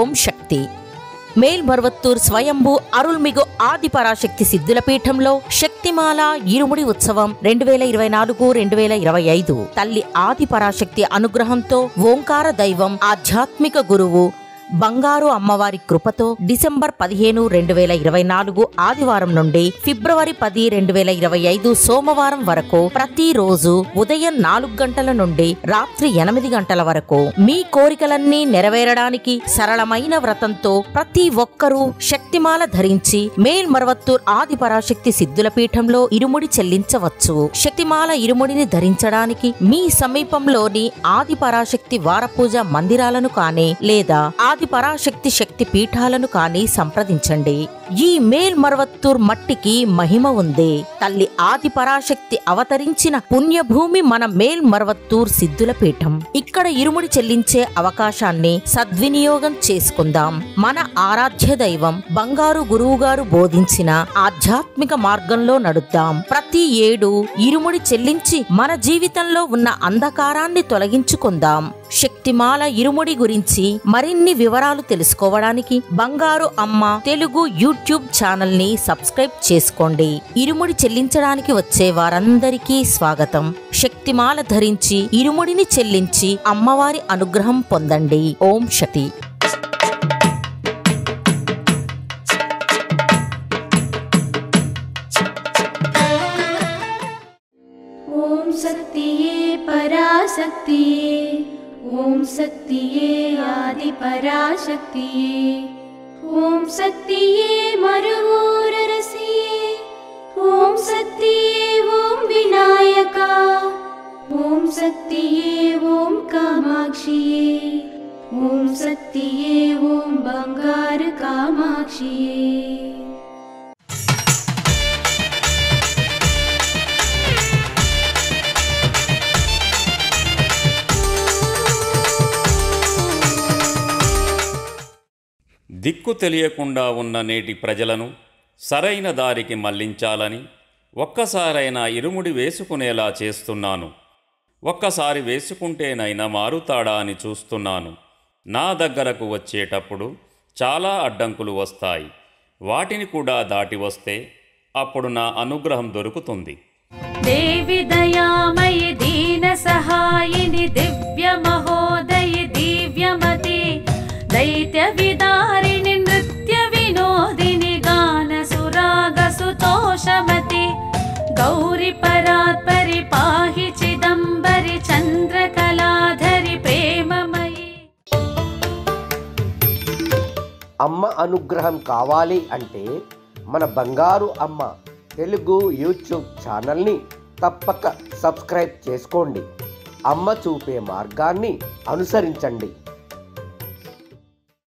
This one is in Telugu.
ఓం శక్తి. మేల్మరువత్తూర్ స్వయంభూ అరుల్మిగు ఆదిపరాశక్తి సిద్ధుల పీఠంలో శక్తిమాల ఇరుముడి ఉత్సవం 2024-2025 తల్లి ఆదిపరాశక్తి అనుగ్రహంతో ఓంకార దైవం ఆధ్యాత్మిక గురువు బంగారు అమ్మవారి కృపతో డిసెంబర్ 15, 2024 ఆదివారం నుండి ఫిబ్రవరి 10, 2025 సోమవారం వరకు ప్రతిరోజు ఉదయం 4 గంటల నుండి రాత్రి 8 గంటల వరకు మీ కోరికలన్నీ నెరవేరడానికి సరళమైన వ్రతంతో ప్రతి ఒక్కరూ శక్తిమాల ధరించి మేల్మరువత్తూర్ ఆదిపరాశక్తి సిద్ధుల పీఠంలో ఇరుముడి చెల్లించవచ్చు. శక్తిమాల ఇరుముడిని ధరించడానికి మీ సమీపంలోని ఆదిపరాశక్తి వారపూజ మందిరాలను కానీ లేదా ఆదిపరాశక్తి శక్తి పీఠాలను కానీ సంప్రదించండి. ఈ మేల్మరువత్తూర్ మట్టికి మహిమ ఉంది. తల్లి ఆదిపరాశక్తి అవతరించిన పుణ్యభూమి మన మేల్మరువత్తూర్ సిద్ధుల పీఠం. ఇక్కడ ఇరుముడి చెల్లించే అవకాశాన్ని సద్వినియోగం చేసుకుందాం. మన ఆరాధ్య దైవం బంగారు గురువుగారు బోధించిన ఆధ్యాత్మిక మార్గంలో నడుద్దాం. ప్రతి ఏడు ఇరుముడి చెల్లించి మన జీవితంలో ఉన్న అంధకారాన్ని తొలగించుకుందాం. శక్తిమాల ఇరుముడి గురించి మరిన్ని వివరాలు తెలుసుకోవడానికి బంగారు అమ్మ తెలుగు యూట్యూబ్ ఛానల్ ని సబ్స్క్రైబ్ చేసుకోండి. ఇరుముడి చెల్లించడానికి వచ్చే వారందరికీ స్వాగతం. శక్తిమాల ధరించి ఇరుముడిని చెల్లించి అమ్మవారి అనుగ్రహం పొందండి. ఓం శక్తి. ఓం శక్తియే పరాశక్తియే, ఓం శక్తియే ఆదిపరాశక్తియే, ఓం శక్తియే మరువూరరసియే, ఓం శక్తియే ఓం వినాయక, ఓం శక్తియే ఓం కామాక్షియే, ఓం శక్తియే ఓం బంగారు కామాక్షియే. దిక్కు తెలియకుండా ఉన్న నేటి ప్రజలను సరైన దారికి మళ్లించాలని ఒక్కసారైనా ఇరుముడి వేసుకునేలా చేస్తున్నాను. ఒక్కసారి వేసుకుంటేనైనా మారుతాడా అని చూస్తున్నాను. నా దగ్గరకు వచ్చేటప్పుడు చాలా అడ్డంకులు వస్తాయి. వాటిని కూడా దాటి వస్తే అప్పుడు నా అనుగ్రహం దొరుకుతుంది. దేవి దయామయి దీన సహాయిని దివ్య మహోదయ దివ్యమతి దైత్య విదారిణి నృత్య వినోదిని గాన సురాగ సుతోషమతి గౌరి పరాత్పరి పాహి చిదంబరి చంద్రకళాధరి ప్రేమమయి. అమ్మ అనుగ్రహం కావాలి అంటే మన బంగారు అమ్మ తెలుగు యూట్యూబ్ ఛానల్ని తప్పక సబ్స్క్రైబ్ చేసుకోండి. అమ్మ చూపే మార్గాన్ని అనుసరించండి.